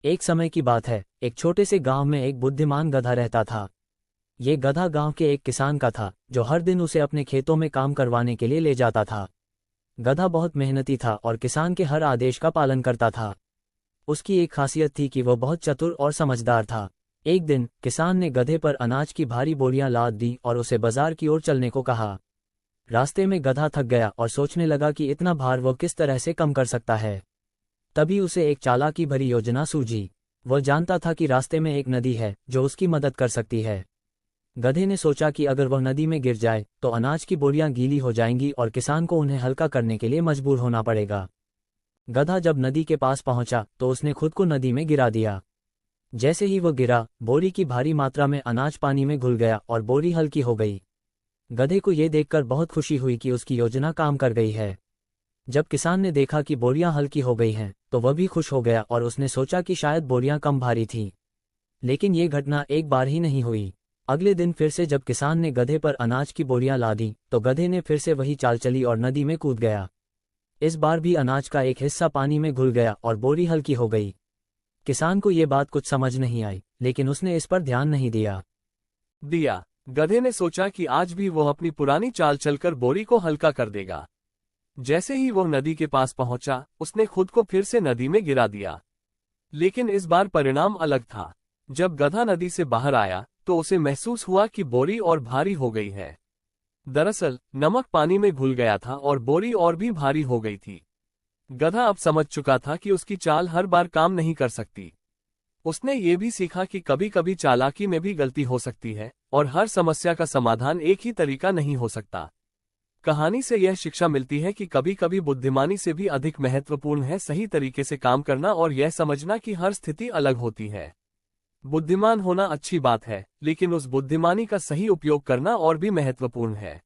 एक समय की बात है, एक छोटे से गांव में एक बुद्धिमान गधा रहता था। ये गधा गांव के एक किसान का था, जो हर दिन उसे अपने खेतों में काम करवाने के लिए ले जाता था। गधा बहुत मेहनती था और किसान के हर आदेश का पालन करता था। उसकी एक खासियत थी कि वह बहुत चतुर और समझदार था। एक दिन किसान ने गधे पर अनाज की भारी बोरियां लाद दी और उसे बाजार की ओर चलने को कहा। रास्ते में गधा थक गया और सोचने लगा कि इतना भार वह किस तरह से कम कर सकता है। तभी उसे एक चालाकी भरी योजना सूझी। वह जानता था कि रास्ते में एक नदी है जो उसकी मदद कर सकती है। गधे ने सोचा कि अगर वह नदी में गिर जाए तो अनाज की बोरियां गीली हो जाएंगी और किसान को उन्हें हल्का करने के लिए मजबूर होना पड़ेगा। गधा जब नदी के पास पहुंचा तो उसने खुद को नदी में गिरा दिया। जैसे ही वह गिरा, बोरी की भारी मात्रा में अनाज पानी में घुल गया और बोरी हल्की हो गई। गधे को यह देखकर बहुत खुशी हुई कि उसकी योजना काम कर गई है। जब किसान ने देखा कि बोरियां हल्की हो गई हैं, तो वह भी खुश हो गया और उसने सोचा कि शायद बोरियां कम भारी थीं। लेकिन ये घटना एक बार ही नहीं हुई। अगले दिन फिर से जब किसान ने गधे पर अनाज की बोरियां लादी, तो गधे ने फिर से वही चाल चली और नदी में कूद गया। इस बार भी अनाज का एक हिस्सा पानी में घुल गया और बोरी हल्की हो गई। किसान को ये बात कुछ समझ नहीं आई, लेकिन उसने इस पर ध्यान नहीं दिया। गधे ने सोचा कि आज भी वह अपनी पुरानी चाल चलकर बोरी को हल्का कर देगा। जैसे ही वह नदी के पास पहुंचा, उसने खुद को फिर से नदी में गिरा दिया। लेकिन इस बार परिणाम अलग था। जब गधा नदी से बाहर आया तो उसे महसूस हुआ कि बोरी और भारी हो गई है। दरअसल नमक पानी में घुल गया था और बोरी और भी भारी हो गई थी। गधा अब समझ चुका था कि उसकी चाल हर बार काम नहीं कर सकती। उसने ये भी सीखा कि कभी कभी चालाकी में भी गलती हो सकती है और हर समस्या का समाधान एक ही तरीका नहीं हो सकता। कहानी से यह शिक्षा मिलती है कि कभी कभी बुद्धिमानी से भी अधिक महत्वपूर्ण है सही तरीके से काम करना और यह समझना कि हर स्थिति अलग होती है। बुद्धिमान होना अच्छी बात है, लेकिन उस बुद्धिमानी का सही उपयोग करना और भी महत्वपूर्ण है।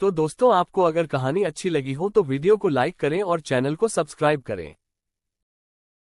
तो दोस्तों, आपको अगर कहानी अच्छी लगी हो तो वीडियो को लाइक करें और चैनल को सब्सक्राइब करें।